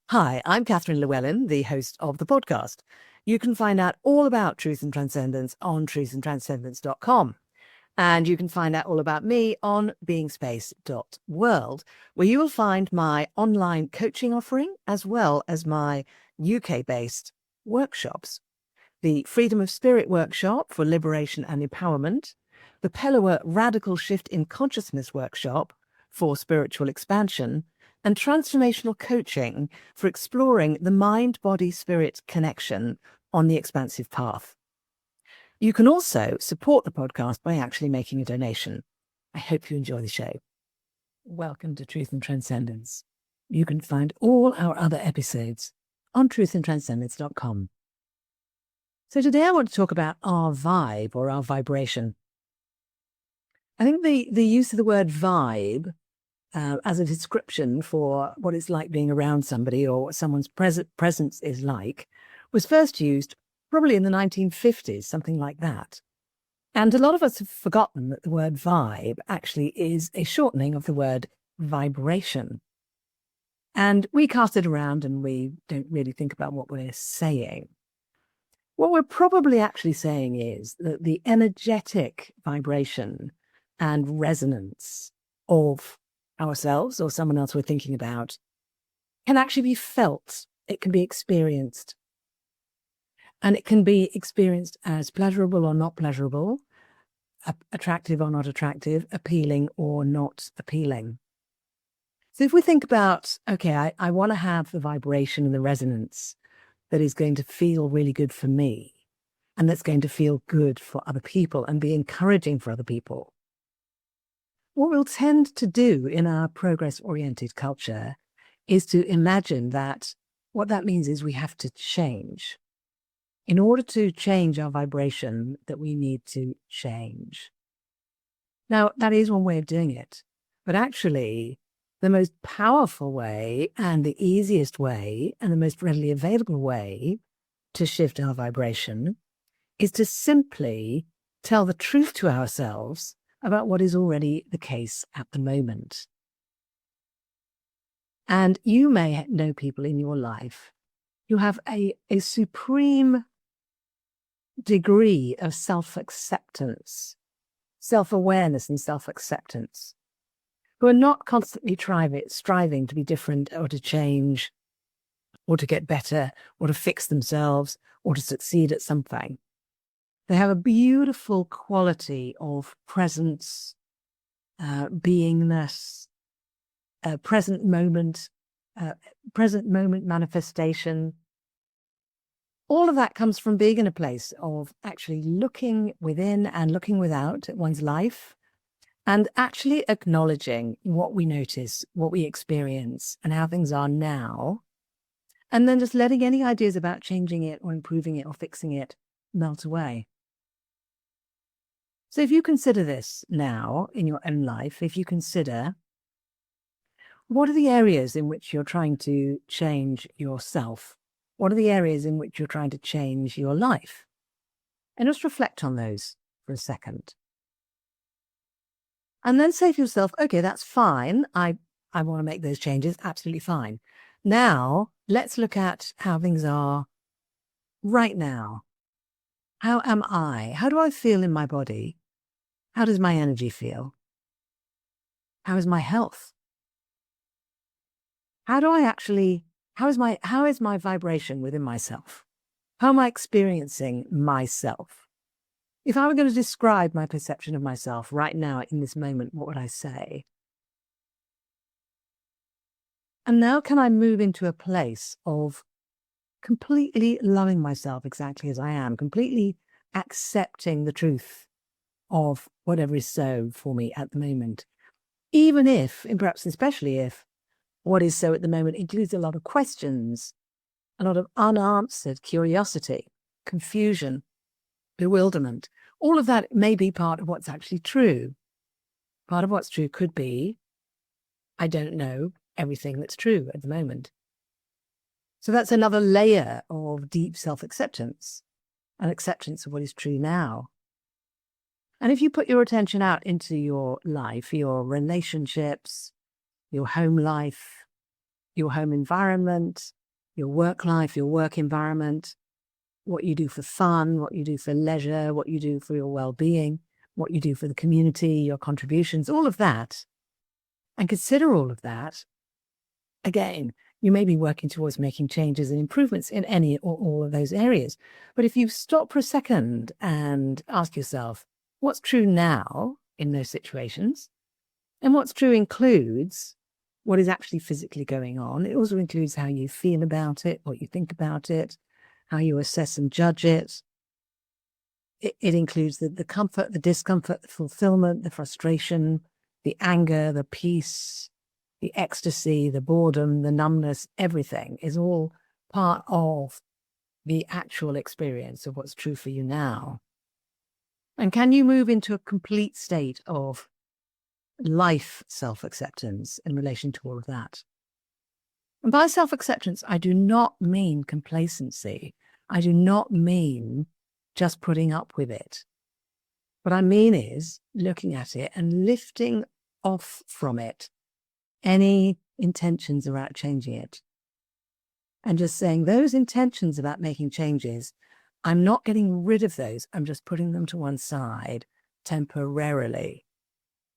Hi, I'm Catherine Llewellyn, the host of the podcast. You can find out all about Truth and Transcendence on truthandtranscendence.com. And you can find out all about me on beingspace.world, where you will find my online coaching offering as well as my UK-based workshops. The Freedom of Spirit workshop for liberation and empowerment, the Pellower Radical Shift in Consciousness workshop for spiritual expansion, and transformational coaching for exploring the mind-body-spirit connection on the expansive path. You can also support the podcast by actually making a donation. I hope you enjoy the show. Welcome to Truth and Transcendence. You can find all our other episodes on truthandtranscendence.com. So today I want to talk about our vibe or our vibration. I think the use of the word vibe as a description for what it's like being around somebody or what someone's presence is like was first used probably in the 1950s, something like that. And a lot of us have forgotten that the word vibe actually is a shortening of the word vibration. And we cast it around and we don't really think about what we're saying. What we're probably actually saying is that the energetic vibration and resonance of ourselves or someone else we're thinking about can actually be felt. It can be experienced. And it can be experienced as pleasurable or not pleasurable, attractive or not attractive, appealing or not appealing. So if we think about, okay, I want to have the vibration and the resonance that is going to feel really good for me and that's going to feel good for other people and be encouraging for other people. What we'll tend to do in our progress-oriented culture is to imagine that what that means is we have to change. In order to change our vibration, that we need to change. Now, that is one way of doing it. But actually, the most powerful way and the easiest way and the most readily available way to shift our vibration is to simply tell the truth to ourselves about what is already the case at the moment. And you may know people in your life who have a supreme degree of self-acceptance, self-awareness and self-acceptance, who are not constantly striving to be different or to change or to get better or to fix themselves or to succeed at something. They have a beautiful quality of presence, beingness, present moment manifestation. All of that comes from being in a place of actually looking within and looking without at one's life and actually acknowledging what we notice, what we experience, and how things are now, and then just letting any ideas about changing it or improving it or fixing it melt away. So if you consider this now in your own life, if you consider what are the areas in which you're trying to change yourself? What are the areas in which you're trying to change your life? And just reflect on those for a second. And then say to yourself, okay, that's fine. I want to make those changes. Absolutely fine. Now, let's look at how things are right now. How am I? How do I feel in my body? How does my energy feel? How is my health? How is my vibration within myself? How am I experiencing myself? If I were going to describe my perception of myself right now in this moment, what would I say? And now can I move into a place of completely loving myself exactly as I am, completely accepting the truth of whatever is so for me at the moment, even if, and perhaps especially if, what is so at the moment includes a lot of questions, a lot of unanswered curiosity, confusion, bewilderment. All of that may be part of what's actually true. Part of what's true could be, I don't know everything that's true at the moment. So that's another layer of deep self-acceptance, an acceptance of what is true now. And if you put your attention out into your life, your relationships, your home life, your home environment, your work life, your work environment, what you do for fun, what you do for leisure, what you do for your well-being, what you do for the community, your contributions, all of that. And consider all of that. Again, you may be working towards making changes and improvements in any or all of those areas. But if you stop for a second and ask yourself, what's true now in those situations? And what's true includes what is actually physically going on. It also includes how you feel about it, what you think about it, how you assess and judge it. It includes the comfort, the discomfort, the fulfillment, the frustration, the anger, the peace, the ecstasy, the boredom, the numbness, everything is all part of the actual experience of what's true for you now. And can you move into a complete state of life self-acceptance in relation to all of that? And by self-acceptance, I do not mean complacency. I do not mean just putting up with it. What I mean is looking at it and lifting off from it any intentions about changing it. And just saying those intentions about making changes, I'm not getting rid of those. I'm just putting them to one side temporarily.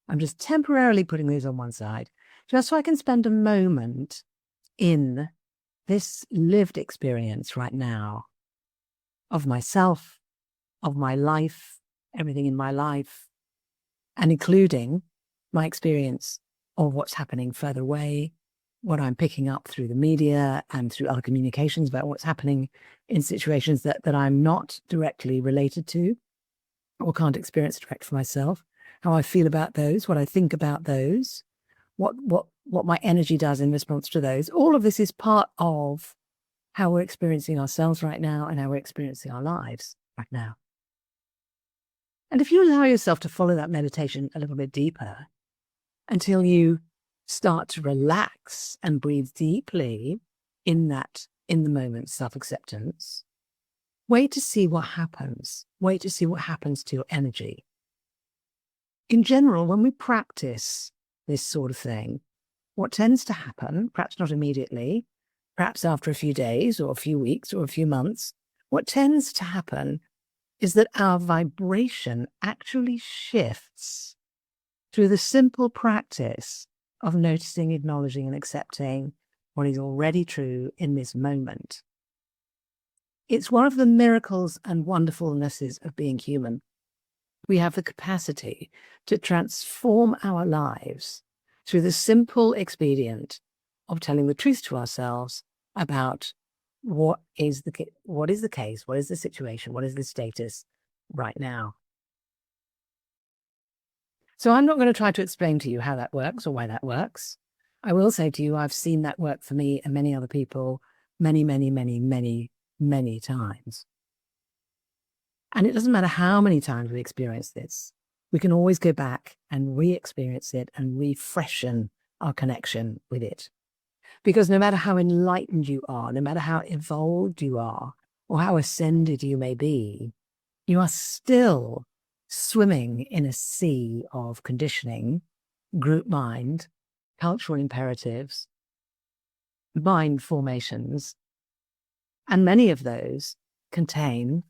I'm just temporarily putting those on one side, just so I can spend a moment in this lived experience right now of myself, of my life, everything in my life, and including my experience of what's happening further away, what I'm picking up through the media and through other communications about what's happening in situations that I'm not directly related to or can't experience direct for myself, how I feel about those, what I think about those, what my energy does in response to those. All of this is part of how we're experiencing ourselves right now and how we're experiencing our lives right now. And if you allow yourself to follow that meditation a little bit deeper until you start to relax and breathe deeply in the moment self-acceptance, wait to see what happens. Wait to see what happens to your energy. In general, when we practice this sort of thing, what tends to happen, perhaps not immediately, perhaps after a few days or a few weeks or a few months, what tends to happen is that our vibration actually shifts through the simple practice of noticing, acknowledging, and accepting what is already true in this moment. It's one of the miracles and wonderfulnesses of being human. We have the capacity to transform our lives through the simple expedient of telling the truth to ourselves about what is the case, what is the situation, what is the status right now. So I'm not going to try to explain to you how that works or why that works. I will say to you, I've seen that work for me and many other people many, many, many, many, many times. And it doesn't matter how many times we experience this. We can always go back and re-experience it and refreshen our connection with it. Because no matter how enlightened you are, no matter how evolved you are, or how ascended you may be, you are still swimming in a sea of conditioning, group mind, cultural imperatives, mind formations, and many of those contain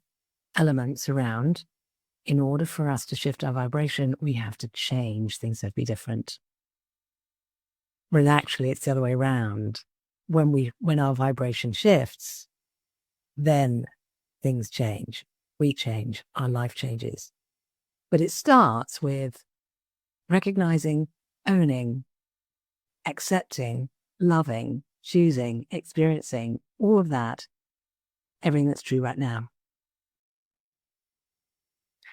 elements around, in order for us to shift our vibration, we have to change, things have to be different. Whereas actually it's the other way around. When our vibration shifts, then things change, we change, our life changes. But it starts with recognizing, owning, accepting, loving, choosing, experiencing, all of that, everything that's true right now.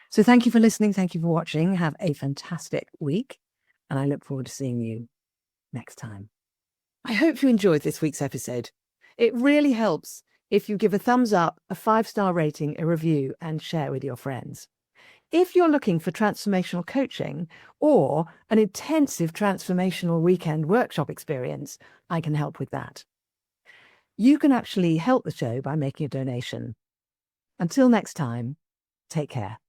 So thank you for listening. Thank you for watching. Have a fantastic week. And I look forward to seeing you next time. I hope you enjoyed this week's episode. It really helps if you give a thumbs up, a 5-star rating, a review, and share with your friends. If you're looking for transformational coaching or an intensive transformational weekend workshop experience, I can help with that. You can actually help the show by making a donation. Until next time, take care.